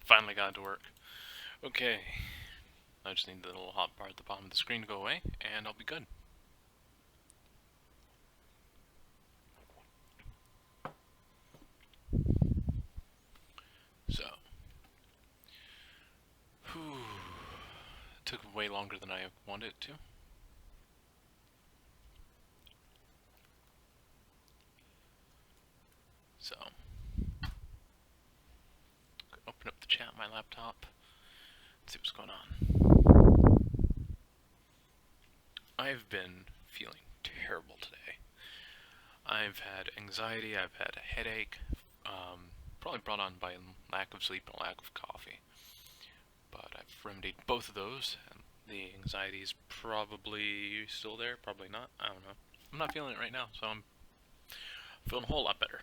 Finally got to work. Okay. I just need the little hot bar at the bottom of the screen to go away, and I'll be good. So. Whew. It took way longer than I wanted it to. So. Open up the chat on my laptop. See what's going on. I've been feeling terrible today. I've had anxiety, I've had a headache, probably brought on by lack of sleep and lack of coffee. But I've remedied both of those, and the anxiety is probably still there, probably not, I don't know. I'm not feeling it right now, so I'm feeling a whole lot better.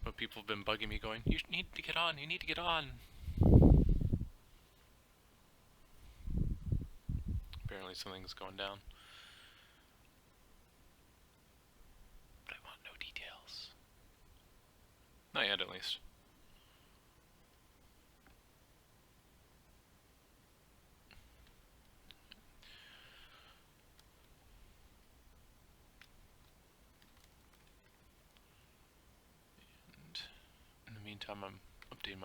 But people have been bugging me going, you need to get on, you need to get on. Apparently something's going down. But I want no details. Not yet, at least. And in the meantime, I'm updating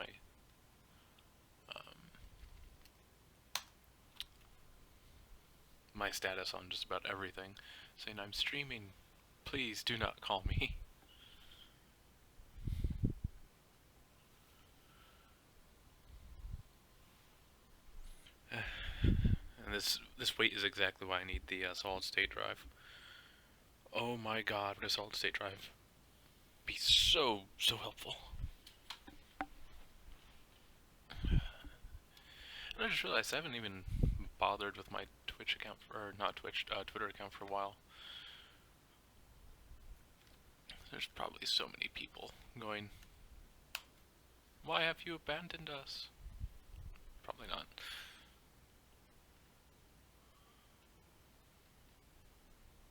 my status on just about everything, saying I'm streaming. Please do not call me. And this weight is exactly why I need the solid state drive. Oh my god, would a solid state drive be so helpful. And I just realized I haven't even bothered with my Twitch account, or not Twitch, Twitter account for a while. There's probably so many people going, why have you abandoned us? Probably not.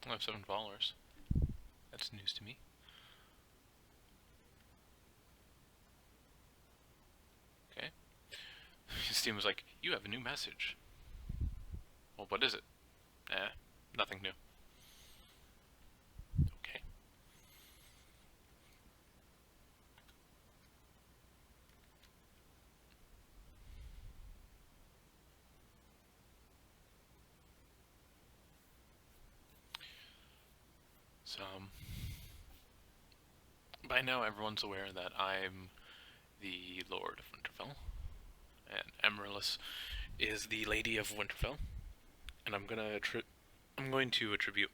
I have 7 followers. That's news to me. Okay. Steam was like, you have a new message. Well, what is it? Nothing new. Okay. So, by now everyone's aware that I'm the Lord of Winterfell, and Amaryllis is the Lady of Winterfell, and I'm going to attribute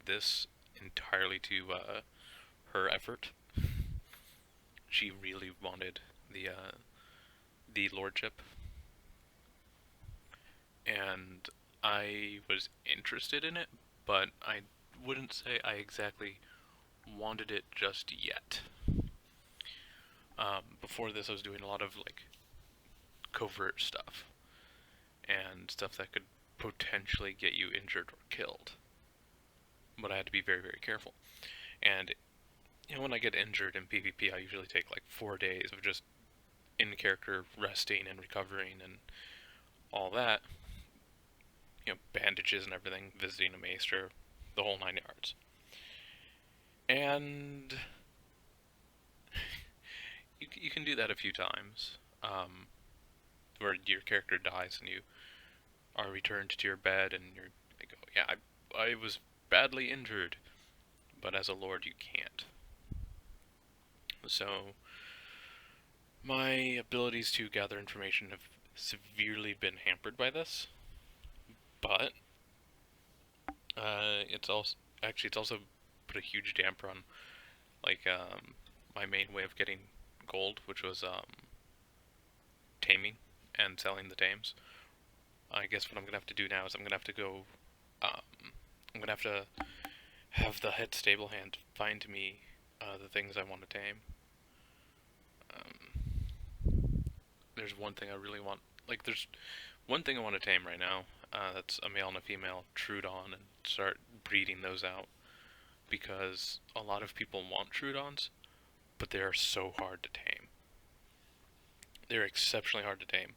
this entirely to her effort. She really wanted the lordship, and I was interested in it, but I wouldn't say I exactly wanted it just yet. Before this, I was doing a lot of like covert stuff and stuff that could potentially get you injured or killed, but I had to be very, very careful. And you know, when I get injured in PvP, I usually take like 4 days of just in character resting and recovering and all that. You know, bandages and everything, visiting a maester, the whole 9 yards. And you can do that a few times, where your character dies and you are returned to your bed and you're like, oh yeah, I was badly injured, but as a lord you can't. So my abilities to gather information have severely been hampered by this, but it's also put a huge damper on like my main way of getting gold, which was taming and selling the tames. I guess what I'm gonna have to do now is I'm gonna have to go. I'm gonna have to have the head stable hand find me the things I want to tame. There's one thing I really want. Like, there's one thing I want to tame right now. That's a male and a female Trudon, and start breeding those out. Because a lot of people want Trudons, but they are so hard to tame. They're exceptionally hard to tame.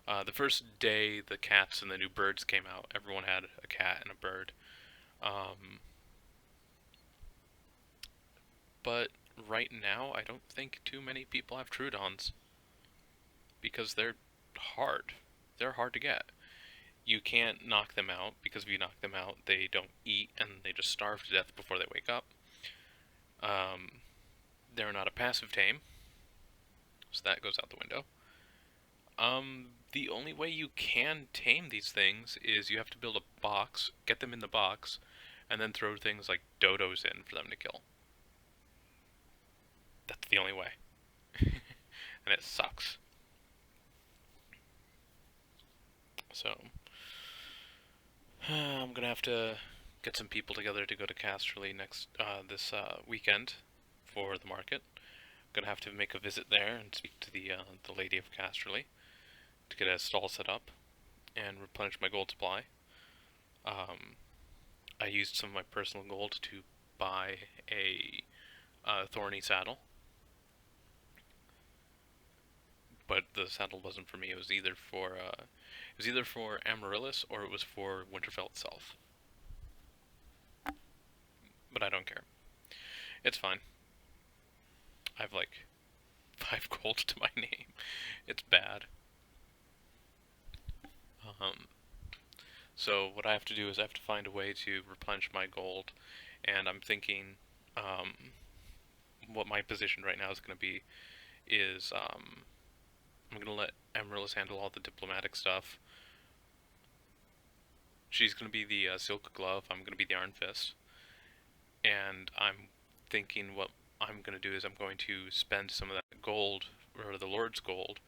The first day the cats and the new birds came out, everyone had a cat and a bird. Um, but right now, I don't think too many people have Troodons because they're hard. They're hard to get. You can't knock them out because if you knock them out, they don't eat and they just starve to death before they wake up. They're not a passive tame, so that goes out the window. The only way you can tame these things is you have to build a box, get them in the box, and then throw things like dodos in for them to kill. That's the only way. And it sucks. So, I'm gonna have to get some people together to go to Casterly this weekend for the market. Gonna have to make a visit there and speak to the lady of Casterly to get a stall set up and replenish my gold supply. I used some of my personal gold to buy a thorny saddle, but the saddle wasn't for me. It was either for Amaryllis or it was for Winterfell itself. But I don't care. It's fine. I have like 5 gold to my name. It's bad. So what I have to do is I have to find a way to replenish my gold, and I'm thinking what my position right now is going to be is I'm going to let Amaryllis handle all the diplomatic stuff. She's going to be the Silk Glove, I'm going to be the Iron Fist, and I'm thinking what I'm going to do is I'm going to spend some of that gold, or the Lord's gold,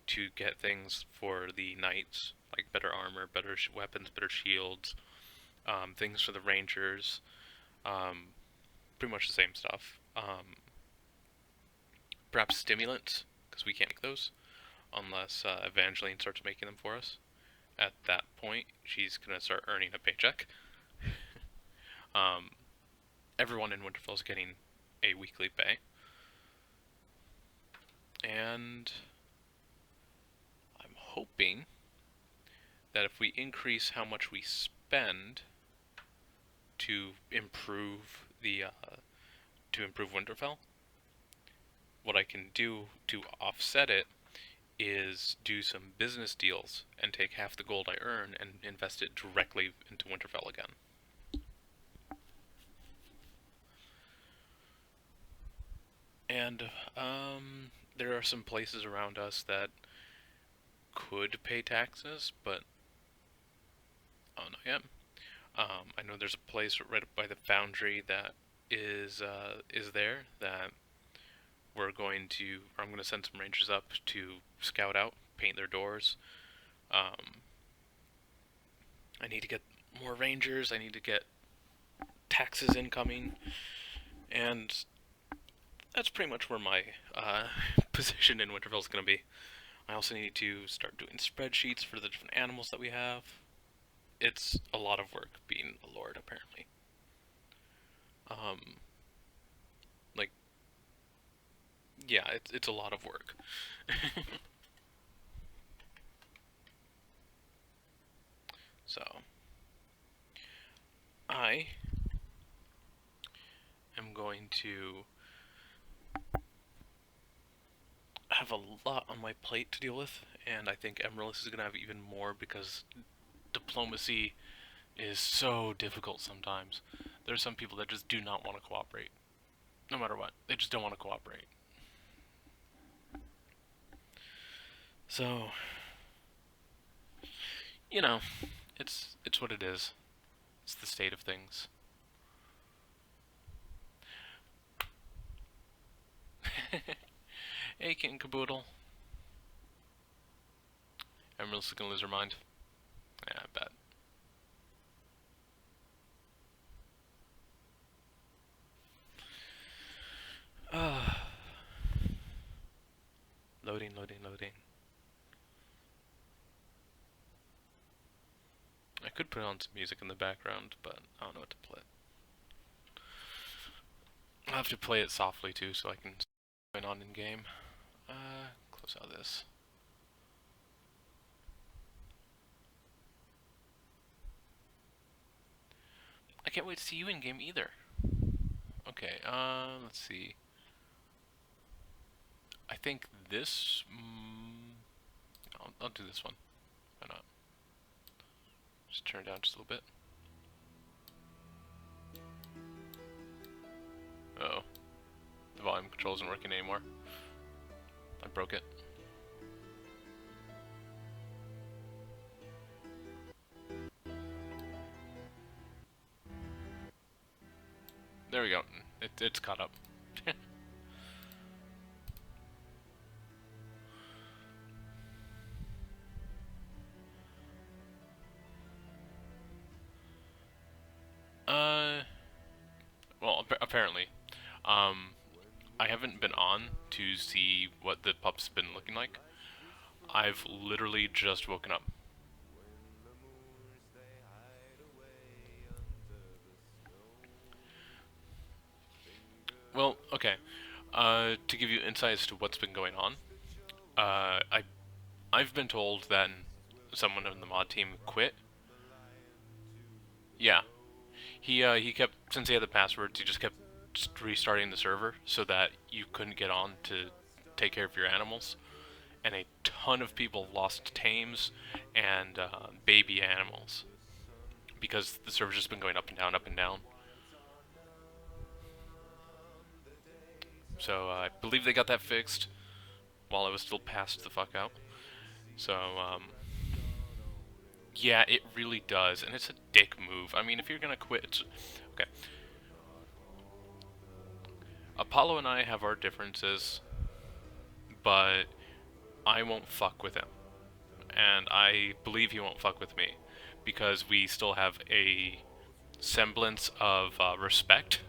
to get things for the knights, like better armor, better weapons, better shields, things for the rangers, pretty much the same stuff. Perhaps stimulants, because we can't make those, unless Evangeline starts making them for us. At that point, she's going to start earning a paycheck. Everyone in Winterfell is getting a weekly pay. And I'm hoping that if we increase how much we spend to improve Winterfell, what I can do to offset it is do some business deals and take half the gold I earn and invest it directly into Winterfell again. And there are some places around us that could pay taxes, but oh, not yet. I know there's a place right up by the foundry that is there that I'm going to send some rangers up to scout out, paint their doors. I need to get more rangers, I need to get taxes incoming, and that's pretty much where my position in Winterfell is going to be. I also need to start doing spreadsheets for the different animals that we have. It's a lot of work being a lord, apparently. Like, yeah, it's a lot of work. So, I am going to have a lot on my plate to deal with, and I think Amaryllis is going to have even more because diplomacy is so difficult sometimes. There are some people that just do not want to cooperate. No matter what. They just don't want to cooperate. So, you know, it's what it is. It's the state of things. Hey, Kitten Caboodle. Amaryllis is gonna lose her mind. Yeah, I bet. Loading, loading, loading. I could put on some music in the background, but I don't know what to play. I'll have to play it softly too, so I can going on in game. Close out this. can't wait to see you in game either. Okay, let's see. I think this. I'll do this one. Why not? Just turn it down just a little bit. Uh oh. The volume control isn't working anymore. I broke it. There we go. It's caught up. Well, apparently. I haven't been on to see what the pup's been looking like. I've literally just woken up. Well, okay. To give you insights to what's been going on, I've been told that someone in the mod team quit. Yeah, he kept, since he had the passwords, he just kept restarting the server so that you couldn't get on to take care of your animals, and a ton of people lost tames and baby animals because the server's just been going up and down, up and down. So I believe they got that fixed while I was still passed the fuck out. So yeah, it really does, and it's a dick move. I mean, if you're gonna quit, it's okay. Apollo and I have our differences, but I won't fuck with him, and I believe he won't fuck with me, because we still have a semblance of respect.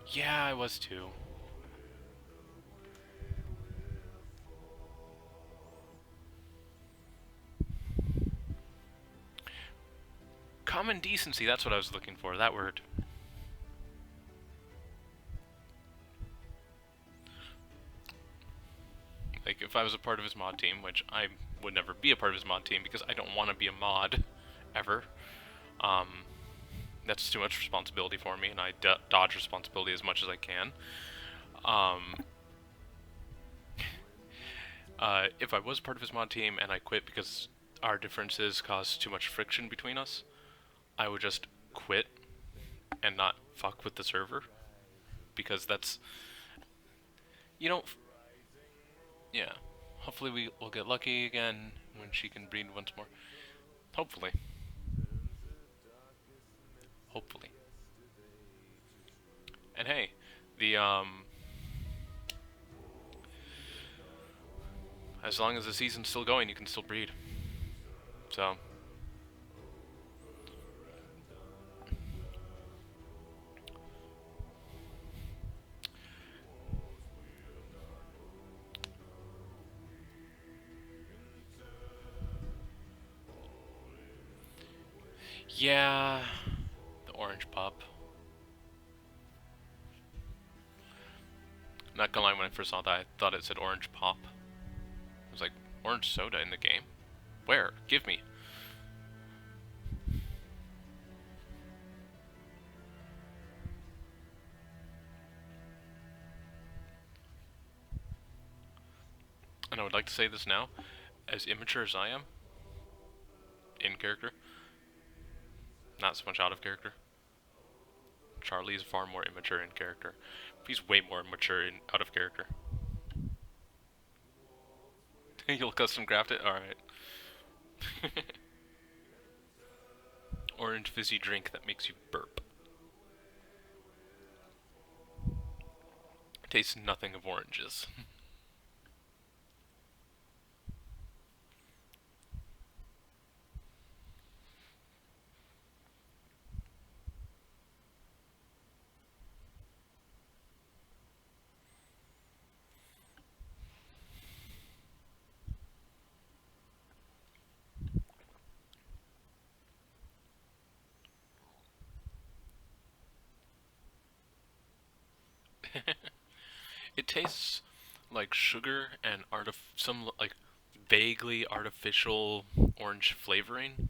Yeah, I was too. Common decency, that's what I was looking for, that word. Like, if I was a part of his mod team, which I would never be a part of his mod team because I don't want to be a mod, ever. That's too much responsibility for me, and I dodge responsibility as much as I can. If I was part of his mod team and I quit because our differences caused too much friction between us, I would just quit and not fuck with the server, because that's, you know, yeah. Hopefully we'll get lucky again when she can breed once more. Hopefully. Hopefully. And hey, the as long as the season's still going, you can still breed. So yeah, the orange pup. Not gonna lie, when I first saw that, I thought it said orange pop. I was like, orange soda in the game? Where? Give me. And I would like to say this now, as immature as I am, in character, not so much out of character. Charlie is far more immature in character. He's way more mature in out of character. You'll custom craft it? Alright. Orange fizzy drink that makes you burp. Tastes nothing of oranges. It tastes like sugar and some like vaguely artificial orange flavoring.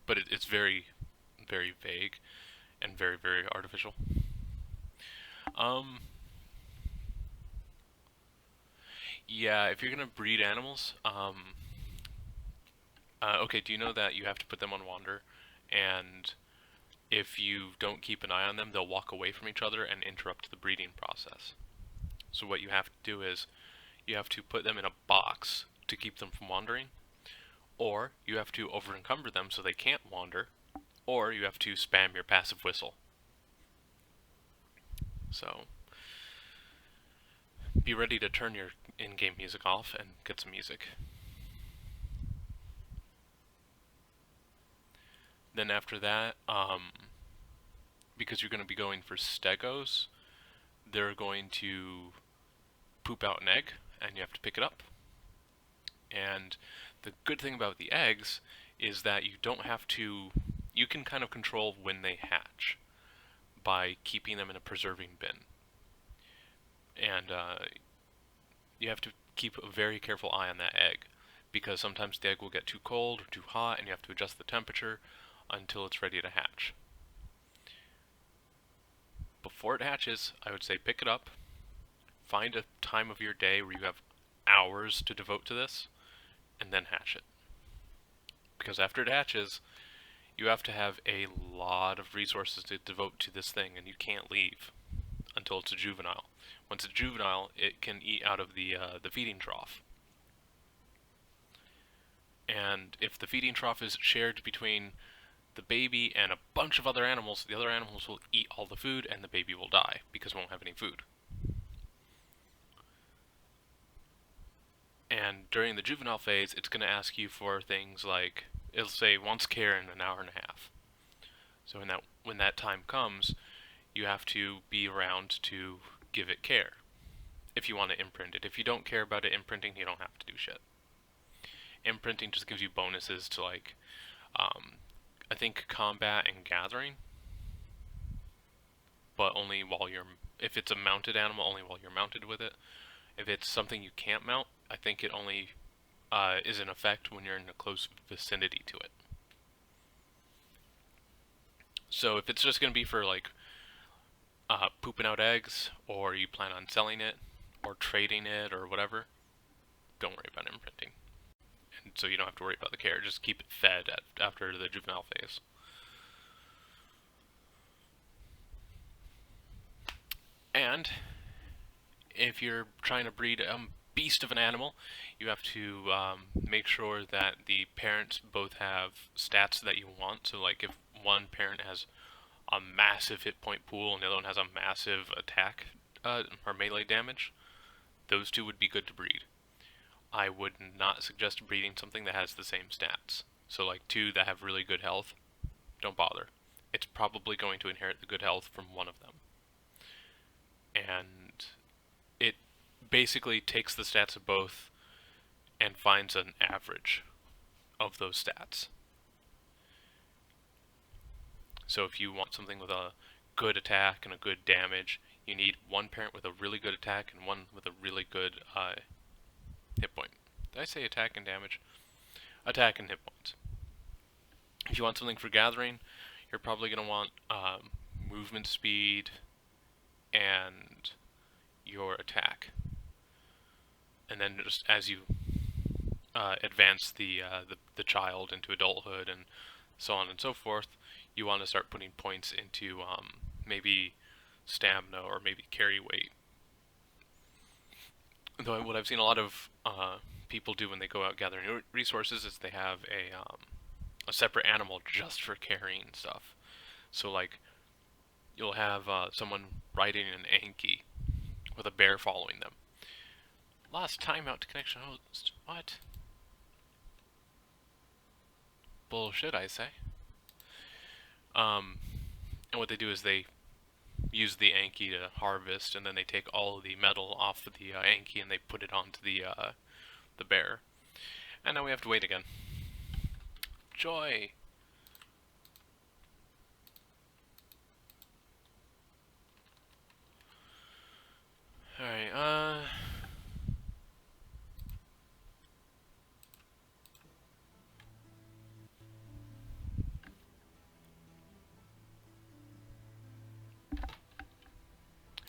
but it's very, very vague and very, very artificial. Yeah, if you're gonna breed animals, okay, do you know that you have to put them on wander, and if you don't keep an eye on them, they'll walk away from each other and interrupt the breeding process. So what you have to do is you have to put them in a box to keep them from wandering, or you have to over-encumber them so they can't wander, or you have to spam your passive whistle. So be ready to turn your in-game music off and get some music. Then after that, because you're going to be going for stegos, they're going to poop out an egg, and you have to pick it up. And the good thing about the eggs is that you don't have to, you can kind of control when they hatch by keeping them in a preserving bin. And you have to keep a very careful eye on that egg, because sometimes the egg will get too cold or too hot, and you have to adjust the temperature until it's ready to hatch. Before it hatches, I would say pick it up, find a time of your day where you have hours to devote to this, and then hatch it. Because after it hatches, you have to have a lot of resources to devote to this thing, and you can't leave until it's a juvenile. Once it's juvenile, it can eat out of the feeding trough. And if the feeding trough is shared between the baby and a bunch of other animals, the other animals will eat all the food and the baby will die because it won't have any food. And during the juvenile phase, it's going to ask you for things like, it'll say wants care in an hour and a half. So when that time comes, you have to be around to give it care if you want to imprint it. If you don't care about it imprinting, you don't have to do shit. Imprinting just gives you bonuses to, like, I think combat and gathering, but only while you're, if it's a mounted animal, only while you're mounted with it. If it's something you can't mount, I think it only is in effect when you're in a close vicinity to it. So if it's just going to be for, like, pooping out eggs, or you plan on selling it, or trading it, or whatever, don't worry about imprinting. And so you don't have to worry about the care, just keep it fed after the juvenile phase. And if you're trying to breed a beast of an animal, you have to make sure that the parents both have stats that you want. So, like, if one parent has a massive hit point pool and the other one has a massive attack or melee damage, those two would be good to breed. I would not suggest breeding something that has the same stats. So, like, two that have really good health, don't bother. It's probably going to inherit the good health from one of them. And it basically takes the stats of both and finds an average of those stats. So if you want something with a good attack and a good damage, you need one parent with a really good attack and one with a really good hit point. Did I say attack and damage? Attack and hit points. If you want something for gathering, you're probably going to want movement speed and your attack. And then just as you advance the child into adulthood and so on and so forth, you want to start putting points into maybe stamina or maybe carry weight. Though what I've seen a lot of people do when they go out gathering resources is they have a separate animal just for carrying stuff. So, like, you'll have someone riding an Anki with a bear following them. Lost timeout to connection host. What? Bullshit, I say. And what they do is they use the Anki to harvest, and then they take all of the metal off of the Anki and they put it onto the bear. And now we have to wait again. Joy! Alright,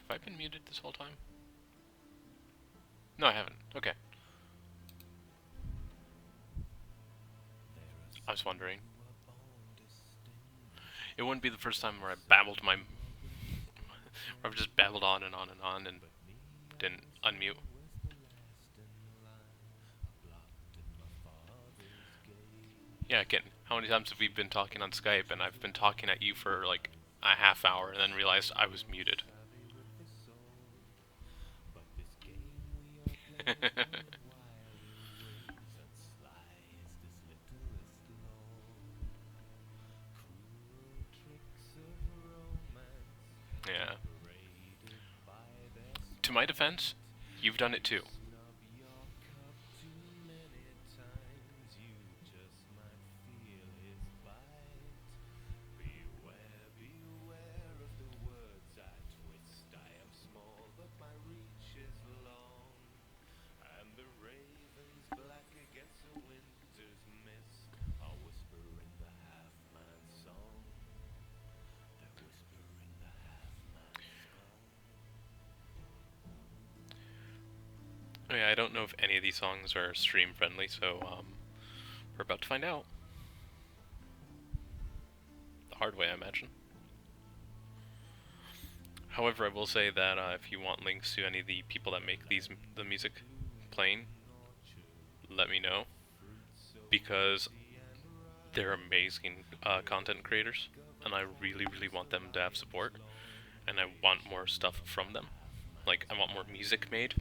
Have I been muted this whole time? No, I haven't. Okay. I was wondering. It wouldn't be the first time where I babbled my... where I've just babbled on and on and on and didn't unmute. Yeah, again, how many times have we been talking on Skype and I've been talking at you for like a half hour and then realized I was muted? Yeah. To my defense, you've done it too. Oh yeah, I don't know if any of these songs are stream friendly, so we're about to find out. The hard way, I imagine. However, I will say that if you want links to any of the people that make the music playing, let me know, because they're amazing content creators, and I really, really want them to have support, and I want more stuff from them. Like, I want more music made.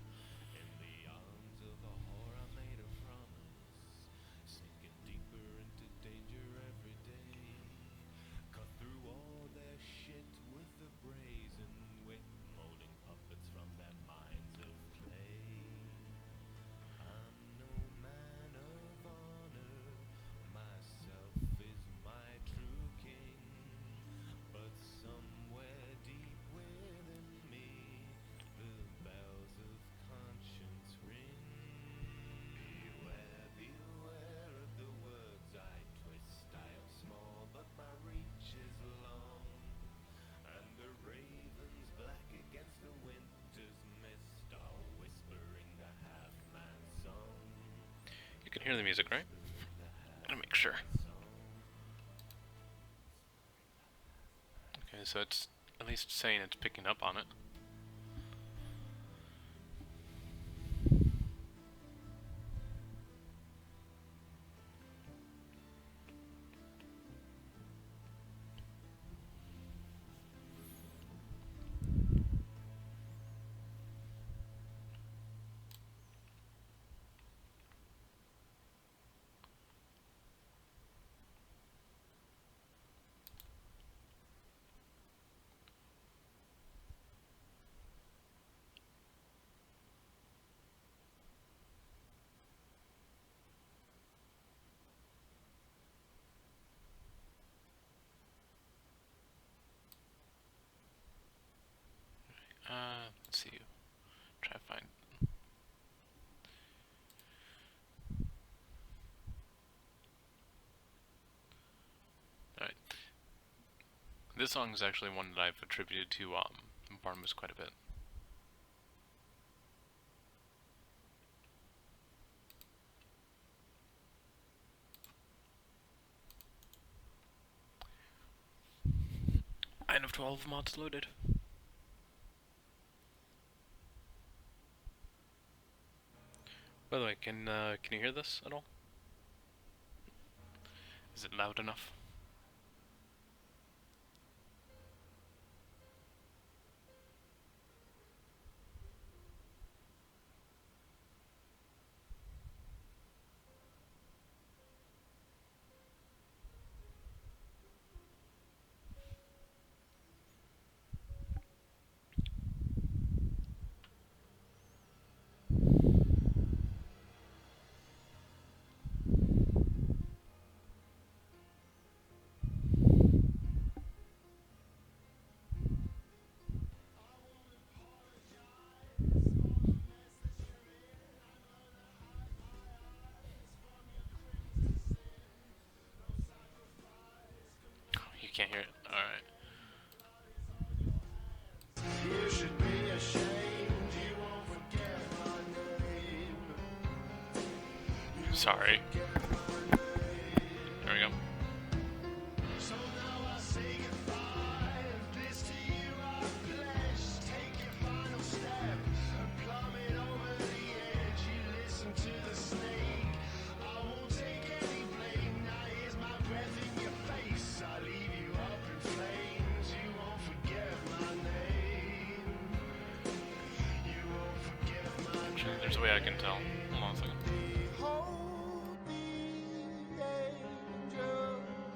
You can hear the music, right? I'm gonna make sure. Okay, so it's at least saying it's picking up on it. Let's see. Try to find. Alright. This song is actually one that I've attributed to Barnabas quite a bit. I have 12 mods loaded. By the way, can you hear this at all? Is it loud enough? You can't hear it? Alright. Sorry. There we go. There's a way I can tell. Hold on a second.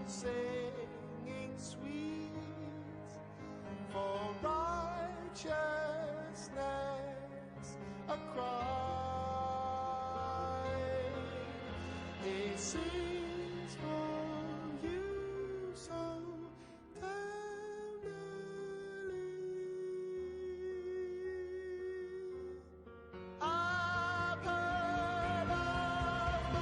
Singing sweet for righteousness, a cry. It sings for you so tenderly. I've heard of my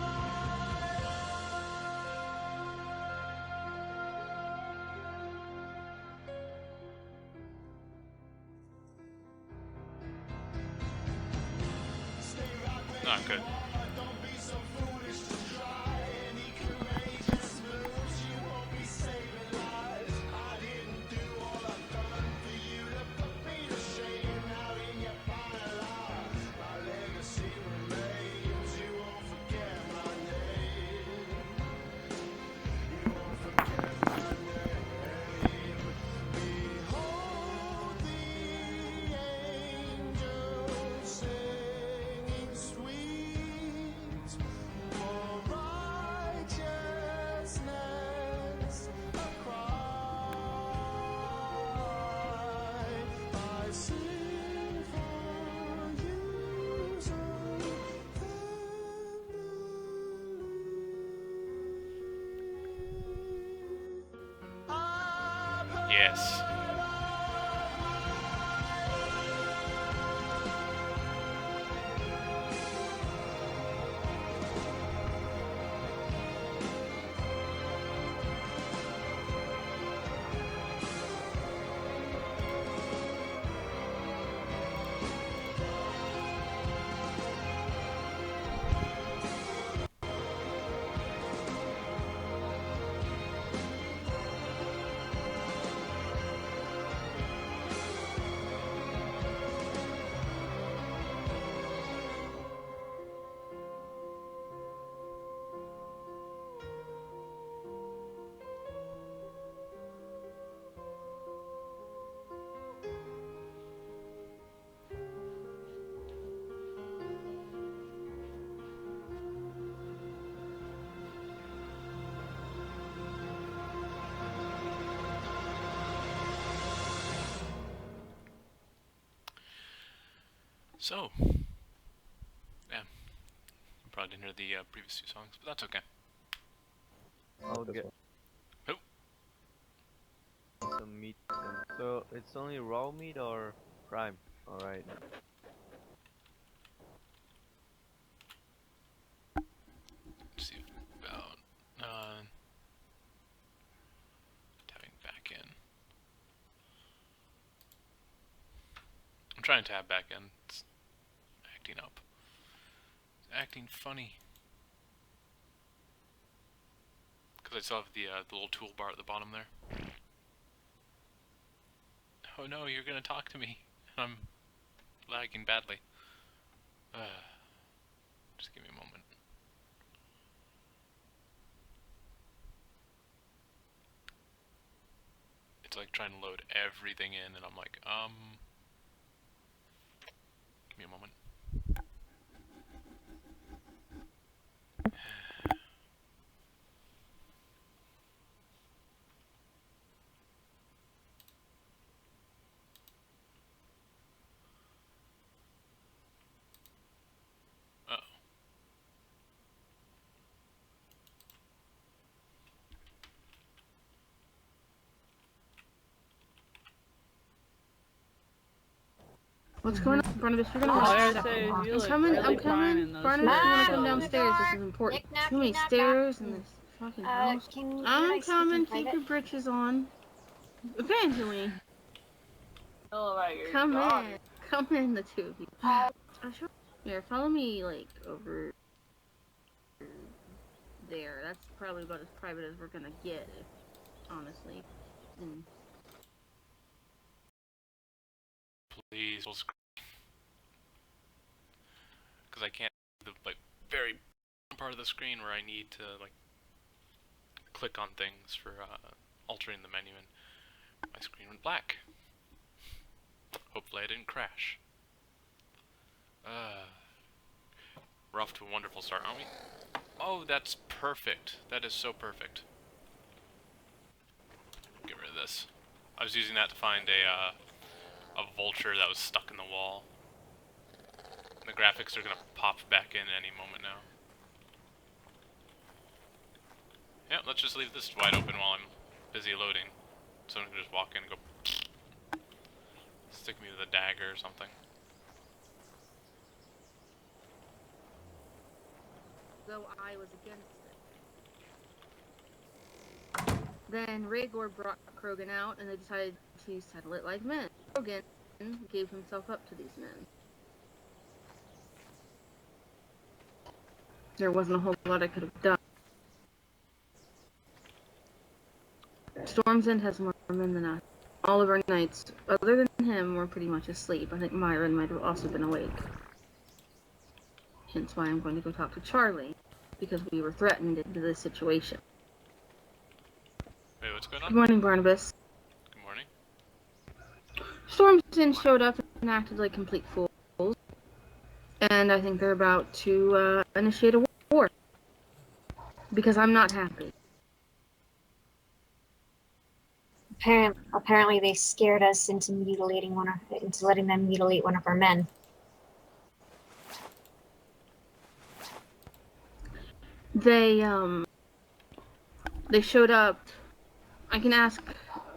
Not good. Don't be so foolish to try any courageous moves. You won't be saving lives. I didn't do all I've done for you to put me to shame. Now in your final hour, my legacy remains. You won't forget my name. You won't forget my name. Behold the angels singing sweet for righteousness, a cry. I sing for you so tenderly. Yes. So, yeah, you probably didn't hear the previous two songs, but that's okay. I'll get Who? some meat. So it's only raw meat or prime? Alright. Let's see about tabbing back in. I'm trying to tab back in. It's acting up. It's acting funny. Because I still have the little toolbar at the bottom there. Oh no, you're gonna talk to me. I'm lagging badly. Just give me a moment. It's like trying to load everything in, and I'm like, give me a moment. What's going on, Barnabas? You're gonna Oh, watch I this. say you I'm look coming, really I'm fine coming. in those Barnabas, you wanna come headphones. downstairs? This is important. Too many stairs in this fucking house. I'm coming. Keep your britches on. Evangeline, Tell about your come daughter. in. Come in, the two of you. Here, follow me, like, over there. That's probably about as private as we're gonna get, honestly. And Please, because I can't the like very part of the screen where I need to like click on things for altering the menu, and my screen went black. Hopefully I didn't crash. We're off to a wonderful start, aren't we? Oh, that's perfect. That is so perfect. Get rid of this. I was using that to find a vulture that was stuck in the wall. The graphics are gonna pop back in any moment now. Yeah, let's just leave this wide open while I'm busy loading. Someone can just walk in and go stick me with a dagger or something. though I was against it. Then Rhaegor brought Krogan out, and they decided to settle it like men. Krogan gave himself up to these men. There wasn't a whole lot I could have done. Storm's End has more men than us. All of our knights, other than him, were pretty much asleep. I think Myron might have also been awake. Hence why I'm going to go talk to Charlie, because we were threatened into this situation. Wait, what's going on? Good morning, Barnabas. Good morning. Storm's End showed up and acted like complete fools. And I think they're about to initiate a war. Because I'm not happy. Apparently they scared us into letting them mutilate one of our men. They showed up. I can ask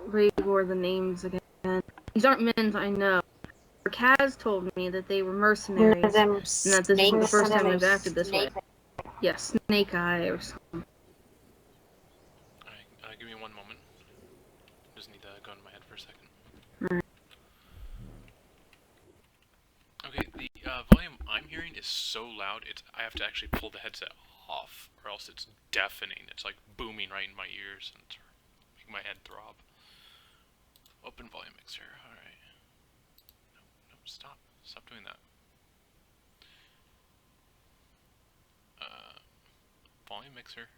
Rhaegor the names again. These aren't men I know. Kaz told me that they were mercenaries, and that this is the first time they've acted this way. Yes, Snake Eye or something. Alright, give me one moment. Just need to go into my head for a second. Right. Okay, the volume I'm hearing is so loud, I have to actually pull the headset off, or else it's deafening. It's like booming right in my ears, and it's making my head throb. Open volume mixer, alright. No, stop. Stop doing that. Volume mixer.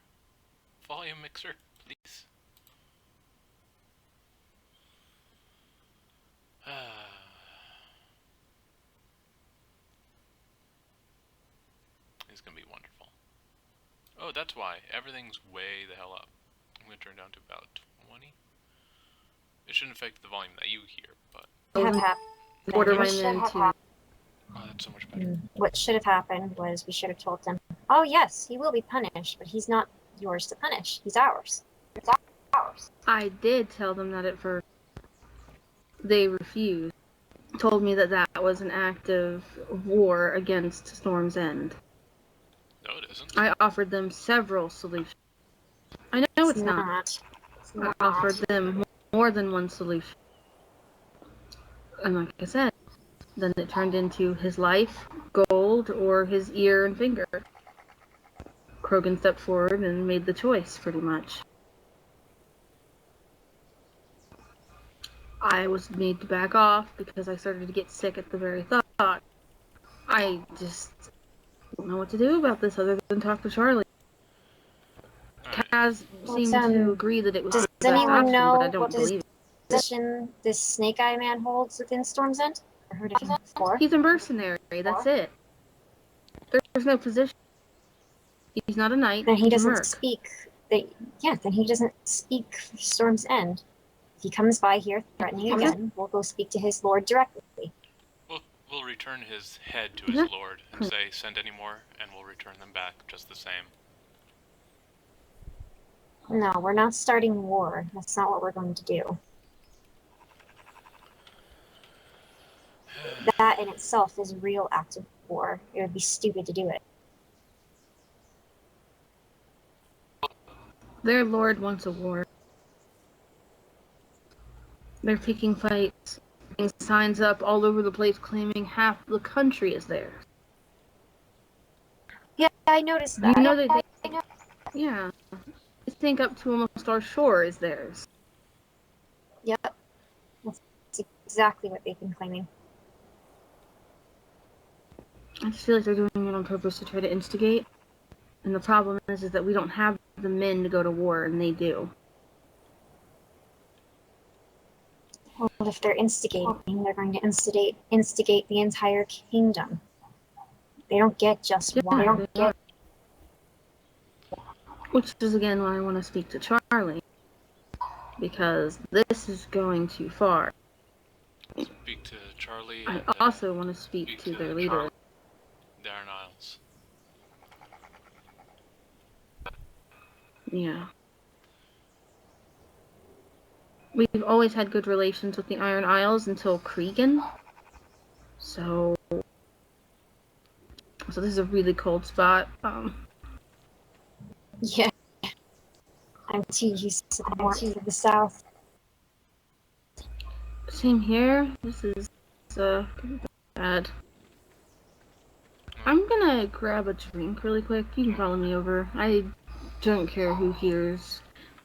Volume mixer, please. It's gonna be wonderful. Oh, that's why. Everything's way the hell up. I'm gonna turn down to about 20. It shouldn't affect the volume that you hear, but... Order my men to... Oh, that's so much better. What should have happened was we should have told them, oh yes, he will be punished, but he's not yours to punish. He's ours. It's ours. I did tell them that at first. They refused. Told me that that was an act of war against Storm's End. No, it isn't. I offered them several solutions. I know it's not. I offered them more than one solution. And like I said, then it turned into his life, gold, or his ear and finger. Krogan stepped forward and made the choice, pretty much. I was made to back off because I started to get sick at the very thought. I just don't know what to do about this other than talk to Charlie. Right. Kaz seemed to agree that it was Does the best anyone option, know but I don't what believe it. position this Snake Eye man holds within Storm's End? I heard of him before. He's a mercenary, that's it. There's no position. He's not a knight, Then he he's a doesn't merc. speak. Then he doesn't speak for Storm's End. If he comes by here threatening again, we'll go speak to his lord directly. We'll return his head to his lord and say, send any more, and we'll return them back just the same. No, we're not starting war. That's not what we're going to do. That in itself is a real act of war. It would be stupid to do it. Their lord wants a war. They're picking fights, putting signs up all over the place claiming half the country is theirs. Yeah, I noticed that. You know that Yeah. I think up to almost our shore is theirs. Yep. That's exactly what they've been claiming. I just feel like they're doing it on purpose to try to instigate. And the problem is that we don't have the men to go to war, and they do. Well, if they're instigating, they're going to instigate the entire kingdom. They don't get just one. They don't get. Which is again why I want to speak to Charlie. Because this is going too far. Speak to Charlie I and also want to speak to their leader. Darren Isles. Yeah. We've always had good relations with the Iron Isles until Cregan. So this is a really cold spot. Yeah. I'm too used to the warmth of the south. Same here. This is bad. I'm gonna grab a drink really quick. You can follow me over. I don't care who hears,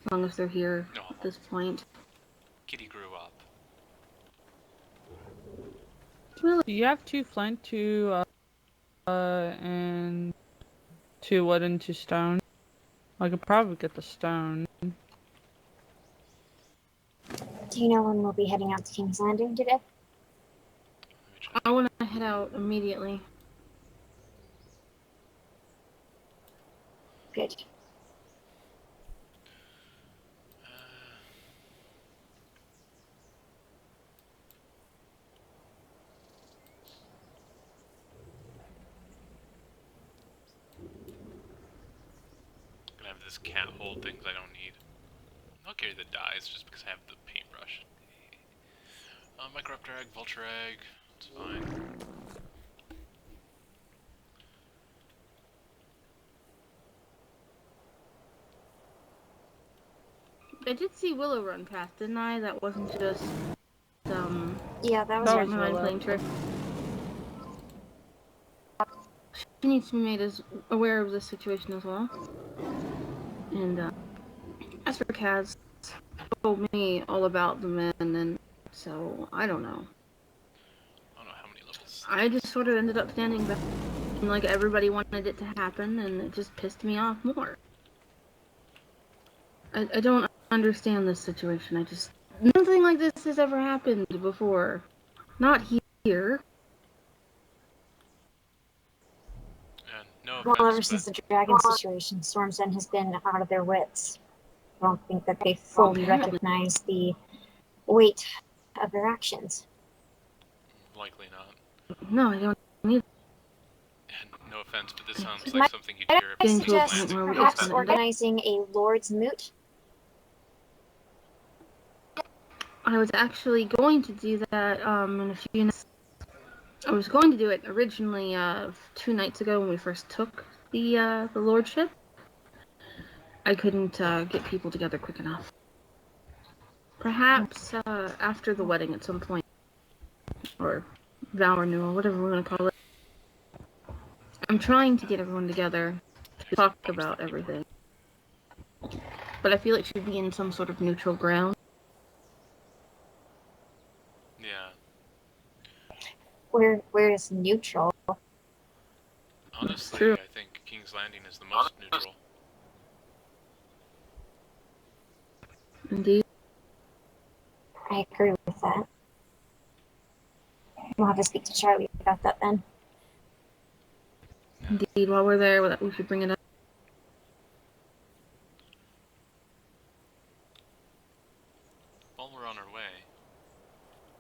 as long as they're here at this point. Kitty grew up. Well, Do you have 2 flint, 2 and 2 wood and 2 stone? I could probably get the stone. Do you know when we'll be heading out to King's Landing today? I want to head out immediately. Good. Gonna have this cat hold things I don't need. I'll carry the dyes just because I have the paintbrush. Microraptor egg, vulture egg, it's fine. I did see Willow run past, didn't I? That wasn't just Yeah, that was That our was my Willow. playing trick. She needs to be made as aware of this situation as well. And as for Kaz, told me all about the men, and so I don't know. I don't know how many levels. I just sort of ended up standing back, and like everybody wanted it to happen, and it just pissed me off more. I don't understand this situation. Nothing like this has ever happened before. Not here. And no Well, ever offense, since but the dragon situation, Storm's End has been out of their wits. I don't think that they fully Apparently. recognize the weight of their actions. likely not. No, I don't need. And no offense, but this sounds Might- like something you'd hear I Getting to a about suggest point where we're perhaps just gonna end up- organizing a Lord's Moot. I was actually going to do that in a few nights. I was going to do it originally 2 nights ago when we first took the lordship. I couldn't get people together quick enough. Perhaps after the wedding at some point, or vow renewal, whatever we're gonna call it. I'm trying to get everyone together to talk about everything, but I feel it should be in some sort of neutral ground. Yeah. Where is neutral? Honestly, True. I think King's Landing is the most neutral. Indeed. I agree with that. We'll have to speak to Charlie about that then. Indeed, while we're there, we should bring it up. While we're on our way,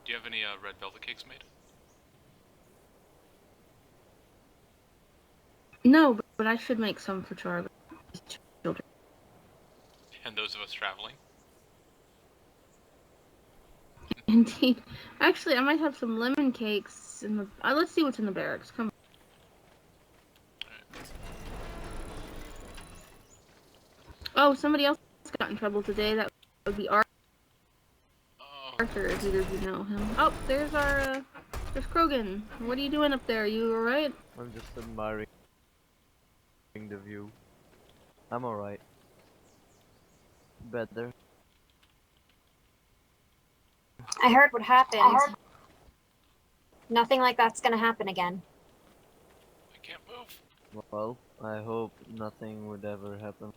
do you have any red velvet cakes made? No, but I should make some for Charlie. Children. And those of us traveling? Indeed. Actually, I might have some lemon cakes in the. Let's see what's in the barracks. Come. Oh, somebody else got in trouble today. That would be Arthur, if either of you know him. Oh, there's there's Krogan. What are you doing up there? You alright? I'm just admiring the view. I'm alright. Better. I heard what happened. Nothing like that's gonna happen again. I can't move. Well, I hope nothing would ever happen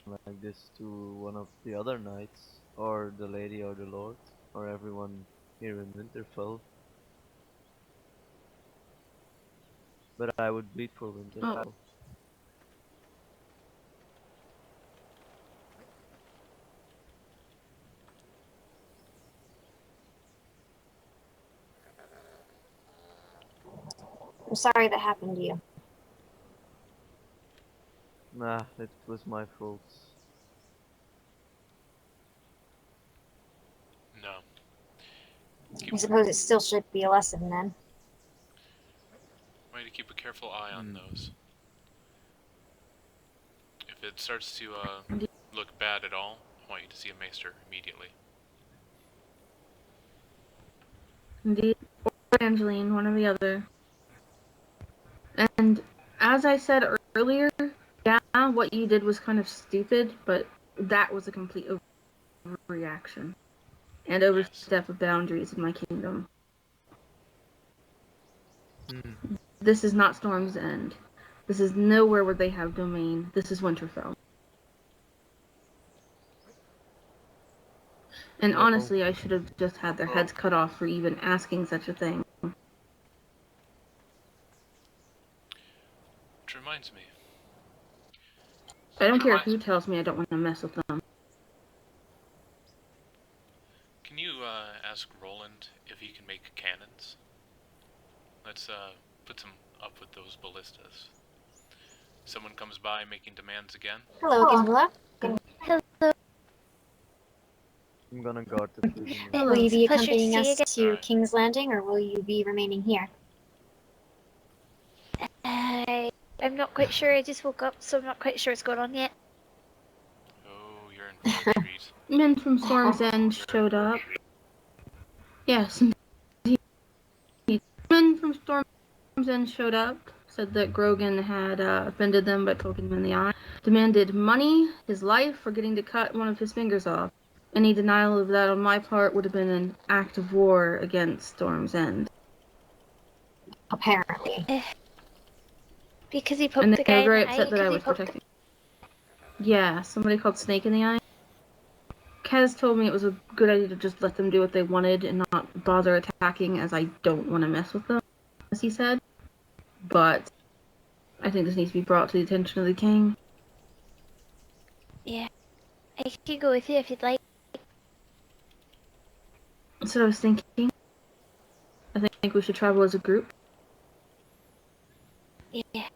like this to one of the other knights, or the lady or the lord, or everyone here in Winterfell. But I would bleed for Oh, Winterfell. I'm sorry that happened to you. Nah, it was my fault. No. I suppose it still should be a lesson then. Way to keep a careful eye on Hmm. those. If it starts to look bad at all, I want you to see a maester immediately. indeed. Or Angeline, one or the other. And as I said earlier, yeah, what you did was kind of stupid, but that was a complete overreaction and Yes. overstep of boundaries in my kingdom. Hmm. This is not Storm's End. This is nowhere where they have domain. This is Winterfell. And Well, honestly, I should have just had their heads cut off for even asking such a thing. Which reminds me. I don't care who tells me I don't want to mess with them. Can you ask Roland if he can make cannons? Let's put some up with those ballistas. Someone comes by making demands again. Hello, Gizmula. I'm gonna guard the prisoner. Will you be Pleasure to accompanying see you us again. to Alright. King's Landing, or will you be remaining here? I'm not quite sure. I just woke up, so I'm not quite sure what's going on yet. Oh, you're in for a treat. Men from Storm's End showed up. Yes, indeed. Men from Storm's End showed up, said that Grogan had offended them by poking him in the eye, demanded money, his life, for getting to cut one of his fingers off. Any denial of that on my part would have been an act of war against Storm's End. Apparently. Because he And poked the they guy were in very the eye. upset that I Because he was poked. protecting. Yeah, somebody called Snake in the Eye. Kez told me it was a good idea to just let them do what they wanted and not bother attacking, as I don't want to mess with them, as he said. But I think this needs to be brought to the attention of the king. Yeah, I can go with you if you'd like. That's what I was thinking. I think we should travel as a group. Yeah.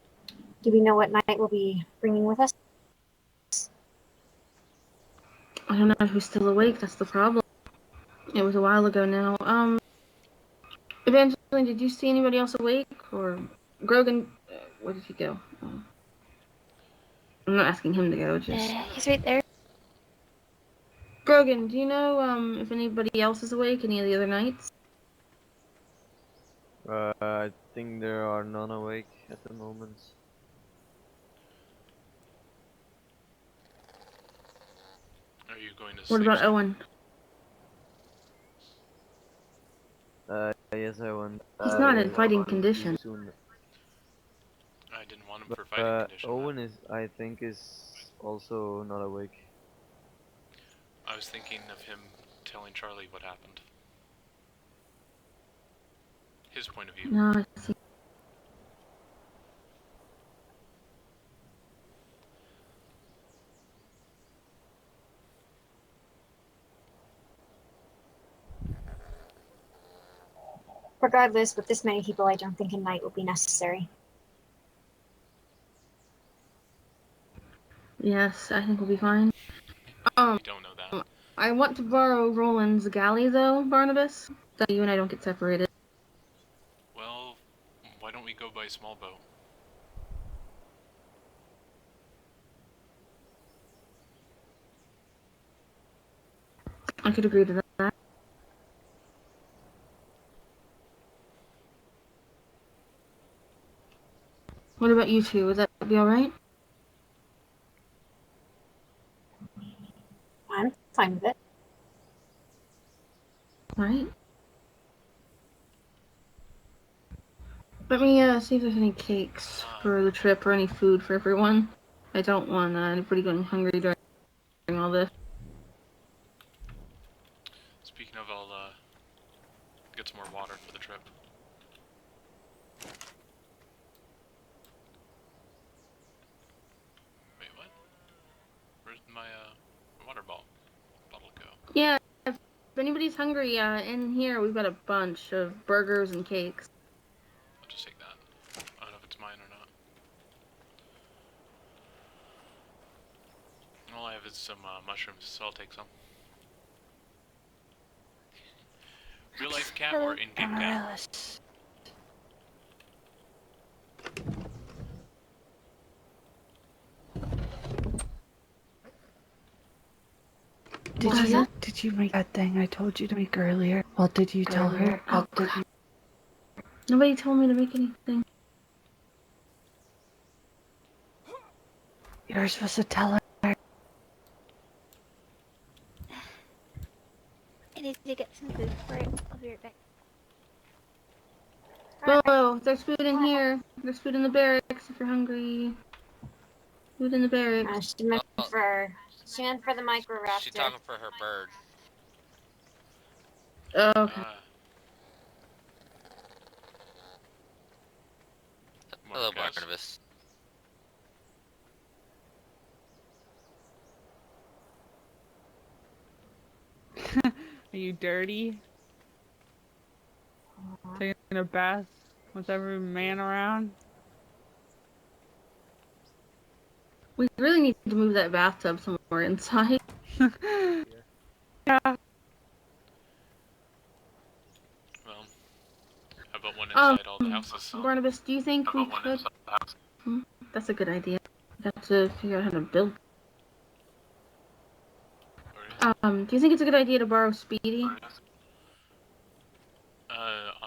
Do we know what knight we'll be bringing with us? I don't know if he's still awake. That's the problem. It was a while ago now. Evangeline, did you see anybody else awake? Or Grogan? Where did he go? I'm not asking him to go. Just He's right there. Grogan. Do you know if anybody else is awake? Any of the other knights? I think there are none awake at the moment. Are you going to What sleep about soon? Owen? Yes, I want. He's not in fighting to sleep condition. soon. I didn't want him But for fighting condition. Owen is, I think, is also not awake. I was thinking of him telling Charlie what happened. His point of view. No, I see. Regardless, with this many people, I don't think a knight will be necessary. Yes, I think we'll be fine. We don't know that. I want to borrow Roland's galley, though, Barnabas, so you and I don't get separated. Well, why don't we go by small boat? I could agree to that. What about you two? Would that be alright? fine with it. Right. Let me see if there's any cakes for the trip or any food for everyone. I don't want anybody going hungry during all this. Speaking of, I'll get some more water for the trip. Wait, what? Where's my water bottle go? Yeah, if anybody's hungry, in here we've got a bunch of burgers and cakes. I'll just take that. I don't know if it's mine or not. All I have is some mushrooms, so I'll take some. Real life cat or in-game cat? Did you make that thing I told you to make earlier? Well, did you tell her? Oh, nobody told me to make anything. You're supposed to tell her. I need to get some food for it. I'll be right back. Whoa, there's food in here. There's food in the barracks if you're hungry. Food in the barracks. She meant for the micro raptor. She's talking for her bird. Okay. Hello, Barnabas. Are you dirty? Taking a bath with every man around? We really need to move that bathtub somewhere inside. Yeah. Well, how about one inside all the houses? Barnabas, do you think we could? That's a good idea. We have to figure out how to build. Do you think it's a good idea to borrow Speedy? On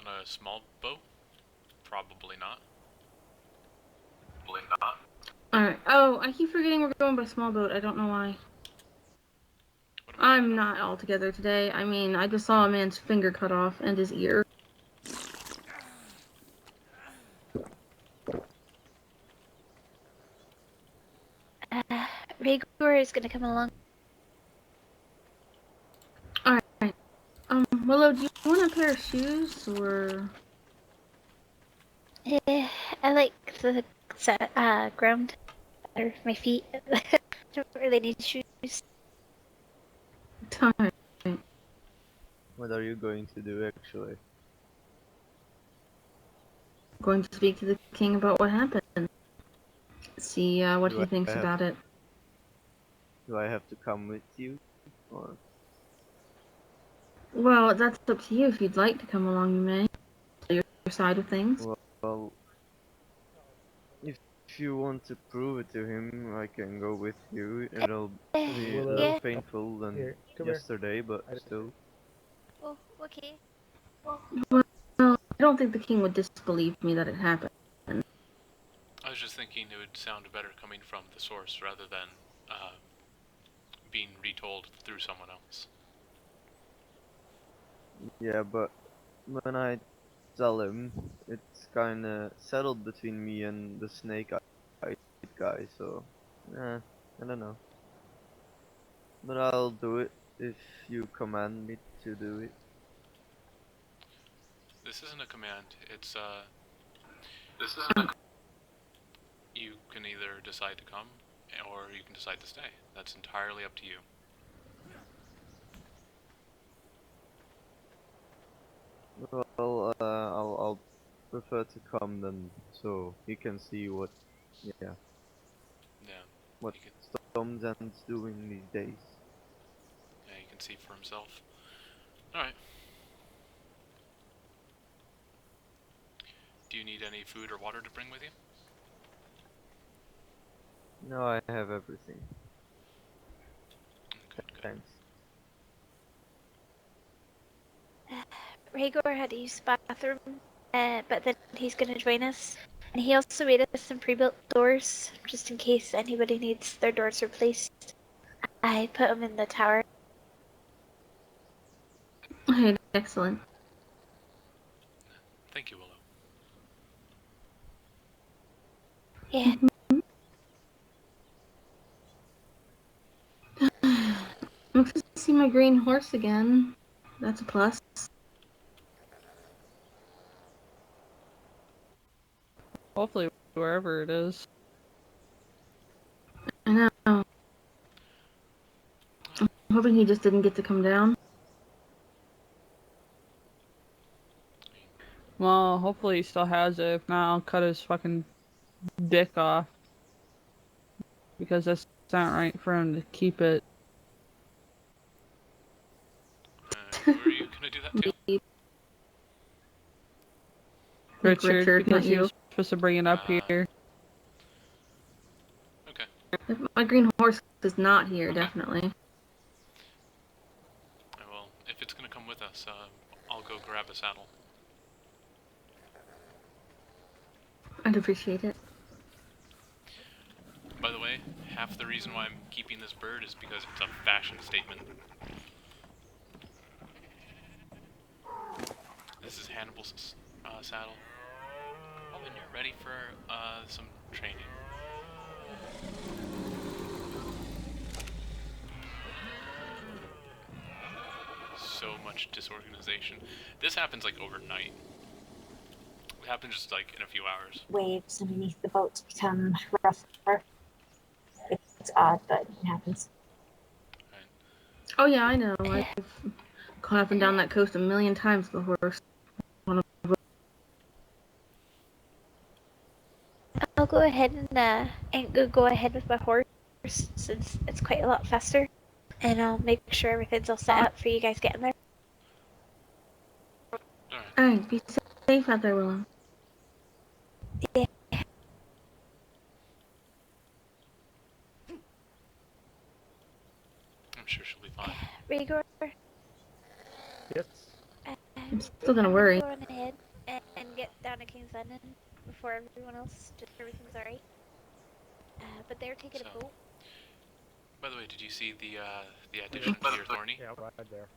a small boat? Probably not. Alright. Oh, I keep forgetting we're going by small boat. I don't know why. I'm not all together today. I mean, I just saw a man's finger cut off and his ear. Rigor is gonna come along. Alright. Willow, do you want a pair of shoes, or...? I like the ground under my feet. Don't really need shoes. Time. What are you going to do actually? Going to speak to the king about what happened. See what he thinks about it. Do I have to come with you? Or Well, that's up to you. If you'd like to come along, you may. Your side of things. well, if you want to prove it to him, I can go with you. It'll be a little painful than yesterday, but still. Oh, okay. Well, I don't think the king would disbelieve me that it happened. I was just thinking it would sound better coming from the source rather than being retold through someone else. Yeah, but when I tell him, it's kinda settled between me and the snake-eyed guy, so I don't know. But I'll do it if you command me to do it. This isn't a command, it's you can either decide to come or you can decide to stay. That's entirely up to you. Well, I'll prefer to come then, so he can see what, Yeah. what Storm's doing these days. Yeah, he can see for himself. Alright. Do you need any food or water to bring with you? No, I have everything. Good. Thanks. Rigor had to use the bathroom, but then he's gonna join us. And he also made us some pre-built doors, just in case anybody needs their doors replaced. I put them in the tower. excellent. Thank you, Willow. Yeah. I'm excited to see my green horse again. That's a plus. Hopefully, wherever it is. I know. I'm hoping he just didn't get to come down. Well, hopefully he still has it. If not, I'll cut his fucking dick off. Because that's not right for him to keep it. Who are you gonna do that to? Like Richard, not because he you. was supposed to bring it up here. Okay. My green horse is not here, definitely. Well, if it's gonna come with us, I'll go grab a saddle. I'd appreciate it. By the way, half the reason why I'm keeping this bird is because it's a fashion statement. This is Hannibal's saddle. Oh, and you're ready for some training. So much disorganization. This happens like overnight. It happens just like in a few hours. Waves underneath the boat become rougher. It's odd, but it happens. Oh yeah, I know. I've gone up and down that coast a million times with the horse. I'll go ahead and go ahead with my horse since it's quite a lot faster, and I'll make sure everything's all set up for you guys getting there. Alright, be safe out there, Willow. Yeah. I'm sure she'll be fine. Rigor, Yes. I'm still gonna worry. Go on ahead and get down to King's Landing before everyone else, just so everything's alright. But they're taking a boat. By the way, did you see the addition to your Thorny? Yeah, right there.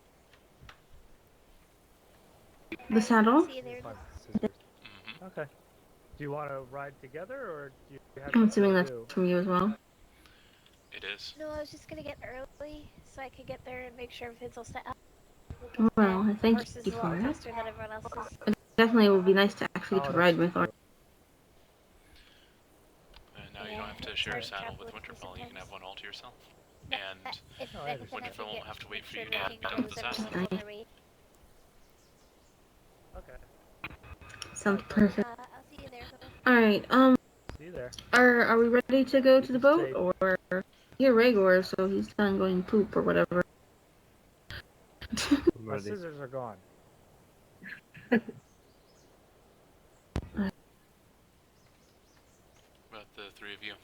The saddle? See you there. Find scissors. Mm-hmm. Okay. Do you want to ride together, or do you have I'm something assuming to that's do? from you as well. It is. No, I was just gonna get early so I could get there and make sure everything's all set up. Well, I thank Horse is you a for lot it. faster than everyone else's. It definitely would be nice to actually get Oh, to ride that's with true. Thorny. And now you don't have to share a saddle with Winterfell, you can have one all to yourself. And Oh, I understand. Winterfell won't have to wait for you to Make get done with the saddle. Okay. Sounds perfect. I'll see you there. Alright, See you there. are we ready to go to the boat? Stay. Or here Rhaegor, so he's done going poop or whatever. I'm My ready. scissors are gone. About the three of you.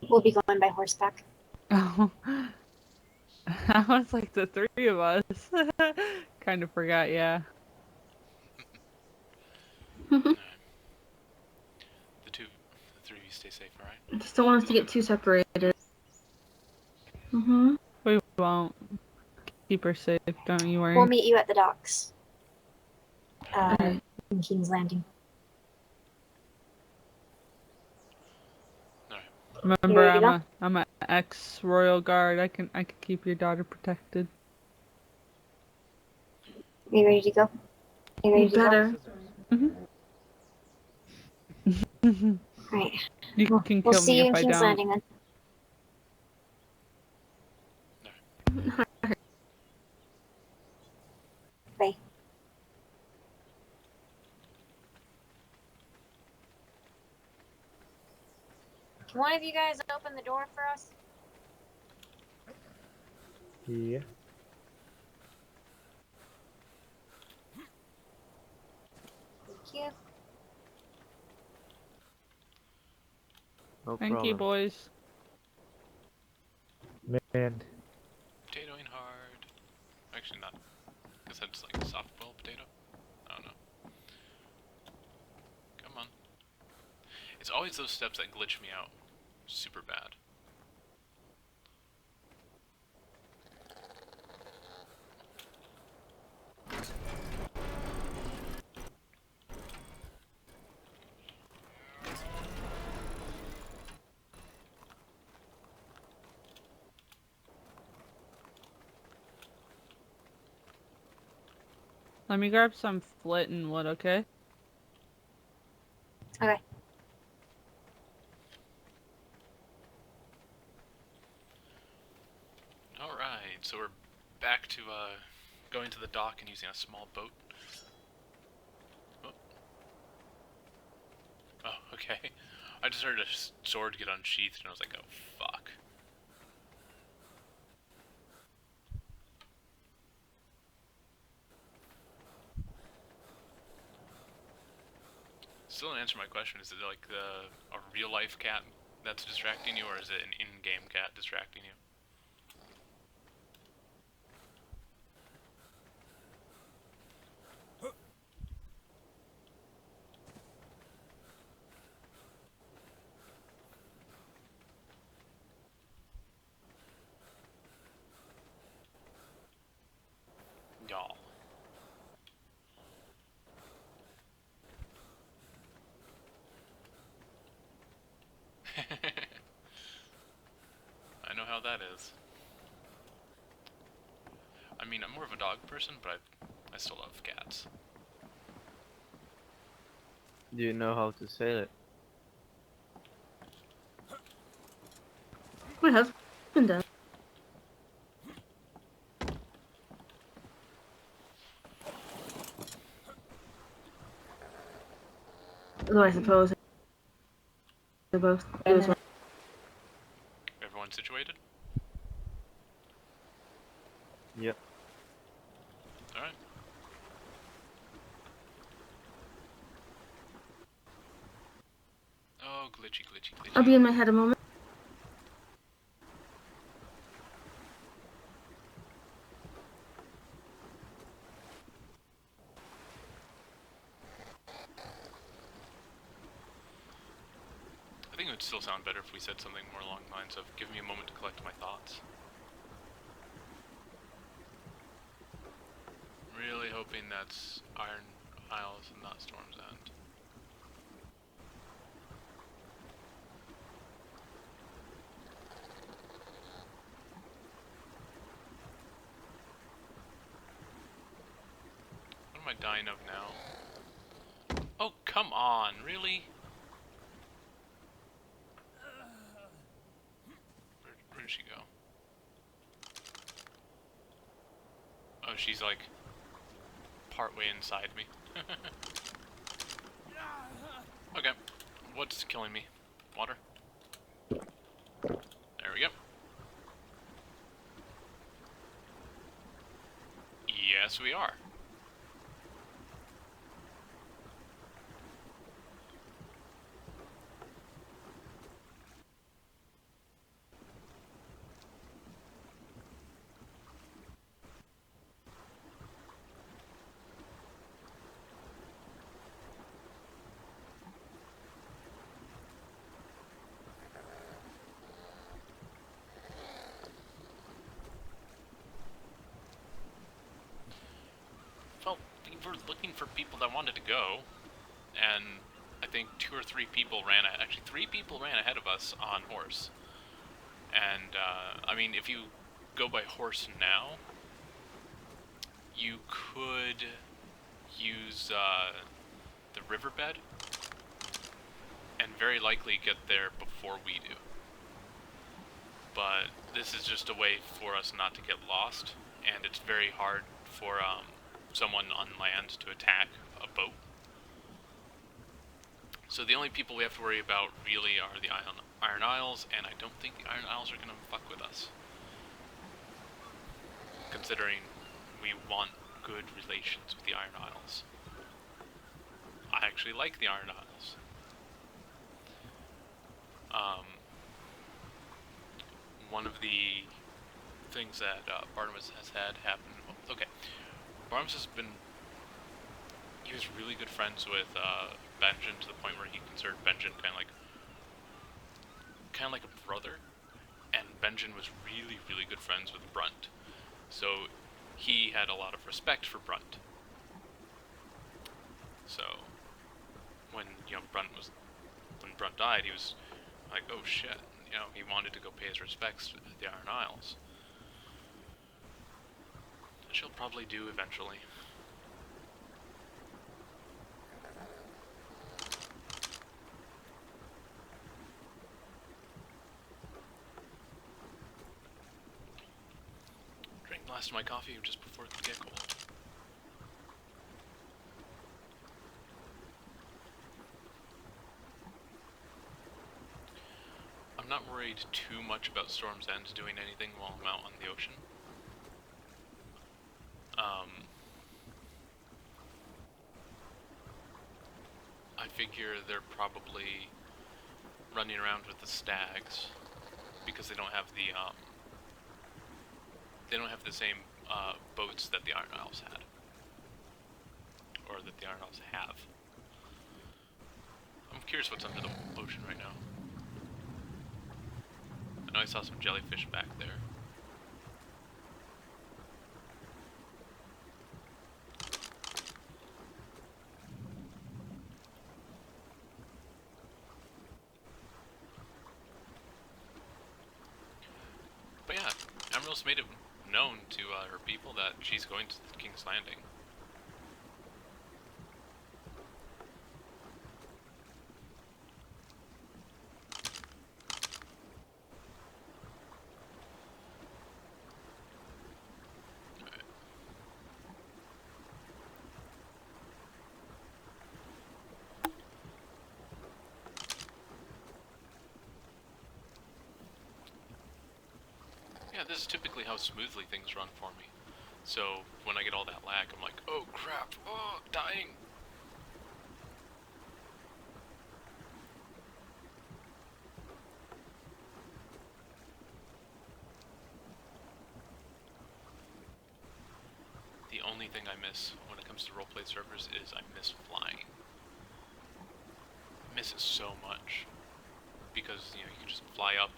We'll be going by horseback. Oh. I was like the three of us. Kind of forgot, yeah. The three of you stay safe, alright? I just don't want us to get too separated. Mm-hmm. We won't. Keep her safe, don't you worry. We'll meet you at the docks. Alright. In King's Landing. Remember, ready to I'm a ex-royal guard. I can keep your daughter protected. Are you ready to go? You ready to Better. go? Alright. You We'll, can we'll kill see me you if in I King's don't. Landing then. Bye. Can one of you guys open the door for us? Yeah. Thank you. No Thank problem. you, boys. Man. Potatoing hard. Actually, not. I guess that's like a soft boiled potato. I don't know. Come on. It's always those steps that glitch me out. Super bad. Let me grab some flint and wood, okay? Okay. Alright, so we're back to going to the dock and using a small boat. Oh, oh okay. I just heard a sword get unsheathed and I was like, oh fuck. Still didn't answer my question. Is it like a real life cat that's distracting you, or is it an in-game cat distracting you? Y'all. I know how that is. I mean, I'm more of a dog person, but I still love cats. Do you know how to sail it? My husband does. Though I suppose they both do as well. Everyone situated? Yep. Alright. Oh, glitchy, glitchy, glitchy. I'll be in my head a moment. I think it would still sound better if we said something more along the lines of, give me a moment to collect my thoughts. Really hoping that's Iron Isles and not Storm's End. What am I dying of now? Oh, come on, really? Where did she go? Oh, she's like partway inside me. Okay, what's killing me? Water? There we go. Yes, we are. Well, we were looking for people that wanted to go, and I think 2 or 3 people ran ahead. Actually, 3 people ran ahead of us on horse. And, I mean, if you go by horse now, you could use the riverbed, and very likely get there before we do. But this is just a way for us not to get lost, and it's very hard for someone on land to attack a boat. So the only people we have to worry about really are the Iron Isles, and I don't think the Iron Isles are going to fuck with us. Considering we want good relations with the Iron Isles. I actually like the Iron Isles. One of the things that Barnabas has had happen... Okay, Barnabas has been... He was really good friends with Benjen to the point where he considered Benjen kind of like a brother. And Benjen was really, really good friends with Brunt. So he had a lot of respect for Brunt. So when Brunt died, he was like, oh shit, he wanted to go pay his respects to the Iron Isles. Which he'll probably do eventually. coffee just before it can get cold. I'm not worried too much about Storm's End doing anything while I'm out on the ocean. I figure they're probably running around with the stags because they don't have the same boats that the Iron Isles had, or that the Iron Isles have. I'm curious what's under the ocean right now. I know I saw some jellyfish back there. But yeah, Emerald's made it known to her people that she's going to King's Landing. Yeah, this is typically how smoothly things run for me. So when I get all that lag, I'm like, oh crap, oh, dying. The only thing I miss when it comes to roleplay servers is I miss flying. I miss it so much. Because, you know, you can just fly up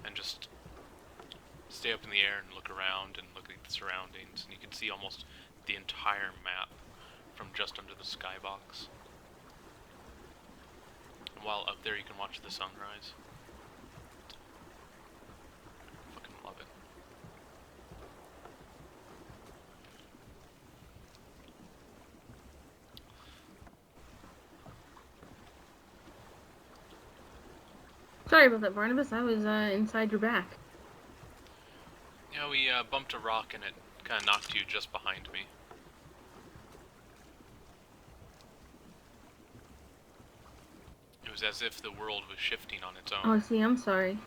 and just stay up in the air and look around and look at the surroundings, and you can see almost the entire map from just under the skybox. And while up there you can watch the sunrise. Fucking love it. Sorry about that, Barnabas. I was inside your back. Yeah, we bumped a rock and it kind of knocked you just behind me. It was as if the world was shifting on its own. Oh, see, I'm sorry.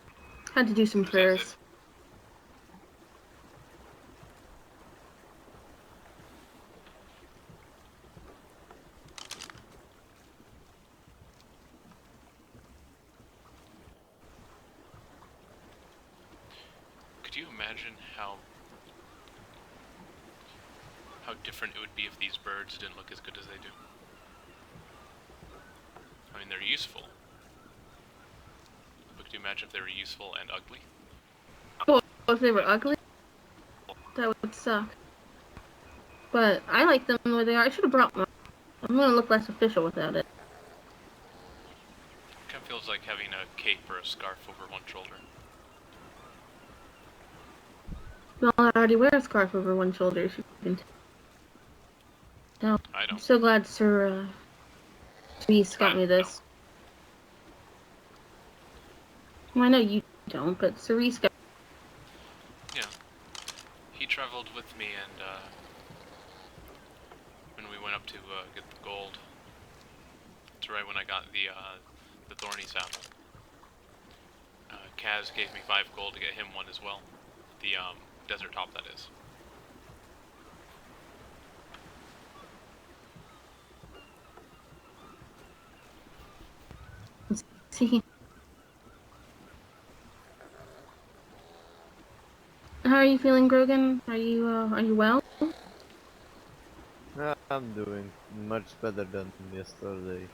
Had to do some prayers. Could you imagine how different it would be if these birds didn't look as good as they do? I mean, they're useful. But could you imagine if they were useful and ugly? Well, if they were ugly, that would suck. But I like them the way they are. I should have brought one. I'm gonna look less official without it. Kind of feels like having a cape or a scarf over one shoulder. Well, I already wear a scarf over one shoulder. As you can tell. I don't. I'm so glad Sir Reese got me this. Well, I know you don't, but Sir Reese got. Yeah. He traveled with me, and when we went up to get the gold, it's right when I got the thorny saddle. Kaz gave me 5 gold to get him one as well. The desert top, that is. See. How are you feeling, Grogan? Are you well? I'm doing much better than yesterday.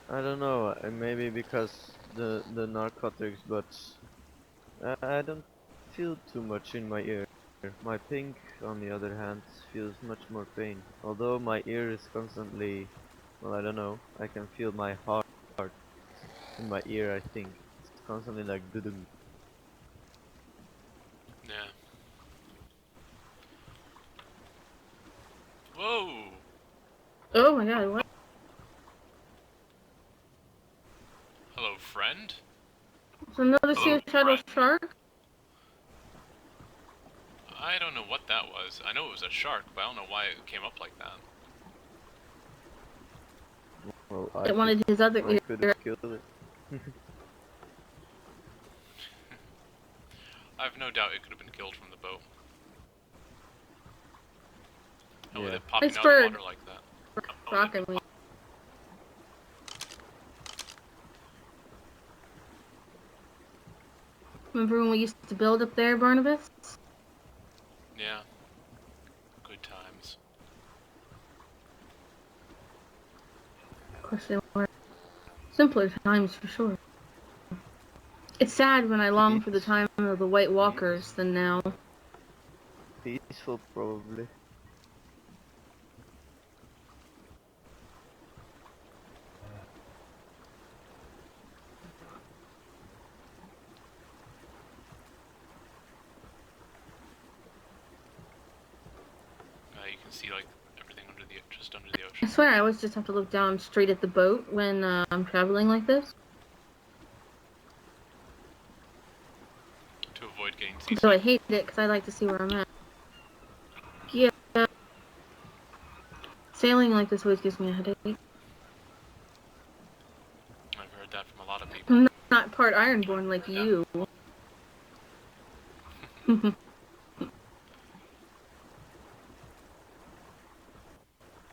I don't know, maybe because the narcotics, but I don't feel too much in my ear. My pink, on the other hand, feels much more pain. Although my ear is constantly, well, I don't know, I can feel my heart in my ear, I think. It's constantly like doo-doo. Yeah. Whoa! Oh my god, what? Hello, friend? It's another suicidal shark? I don't know know what that was. I know it was a shark, but I don't know why it came up like that. Well, It wanted his other I ear. could have killed it. I have no doubt it could have been killed from the boat. And with Yeah. it popping Nice out of the bird. water like that. Rocking me. Remember when we used to build up there, Barnabas? Yeah. Good times. Of course they were. Simpler times for sure. It's sad when I long for the time of the White Walkers than now. Peaceful, probably. You can see like everything just under the I ocean. swear I always just have to look down straight at the boat when I'm traveling like this. To avoid getting seasick. So I hate it because I like to see where I'm at. Yeah. Sailing like this always gives me a headache. I've heard that from a lot of people. I'm not part Ironborn like you.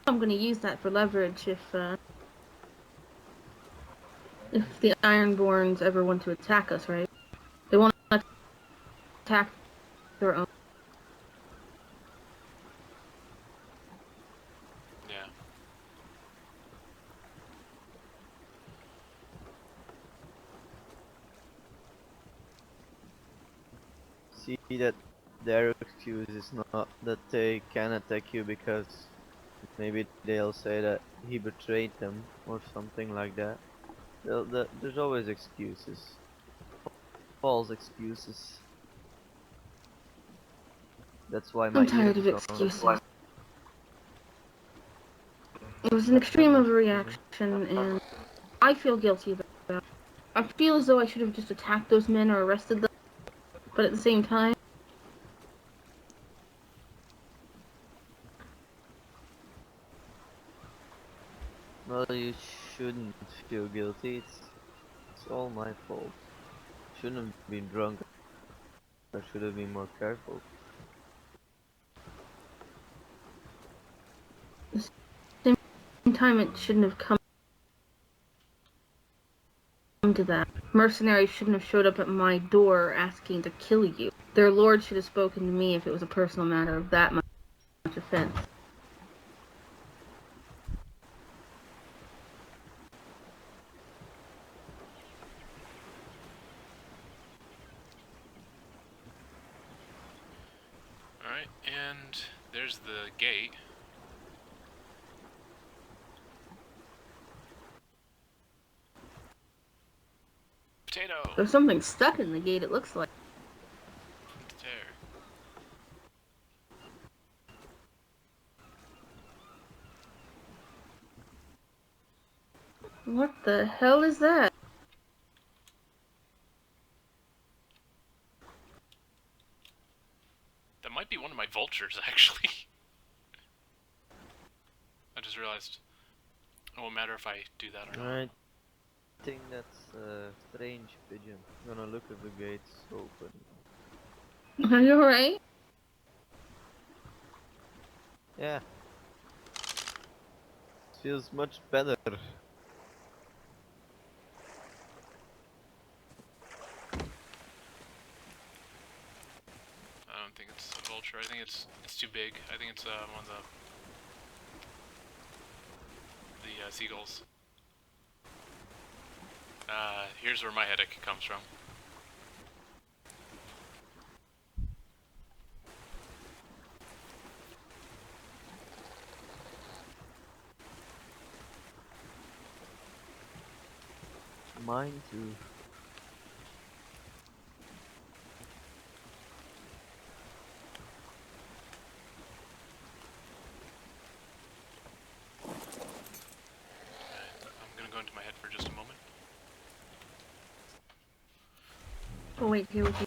I'm gonna use that for leverage if the Ironborns ever want to attack us, right? They won't attack their own. Yeah. See that their excuse is not that they can attack you because maybe they'll say that he betrayed them or something like that. There's always excuses. False excuses. That's why my I'm tired ears of are excuses. It was an extreme overreaction, and I feel guilty about it. I feel as though I should have just attacked those men or arrested them, but at the same time, Well, you shouldn't feel guilty. It's all my fault. Shouldn't have been drunk. I should have been more careful. at the same time, it shouldn't have come to that. Mercenaries shouldn't have showed up at my door asking to kill you. Their lord should have spoken to me if it was a personal matter of that much offense. Alright, and there's the gate. Potato! There's something stuck in the gate, it looks like. There. What the hell is that? That might be one of my vultures, actually. I just realized it won't matter if I do that or not. I think that's a strange pigeon. I'm gonna look if the gate's open. Are you alright? Yeah. Feels much better. I don't think it's a vulture. I think it's too big. I think it's one of the seagulls. Here's where my headache comes from. Mine too. I'm gonna go into my head for just a moment. Oh wait, here with you.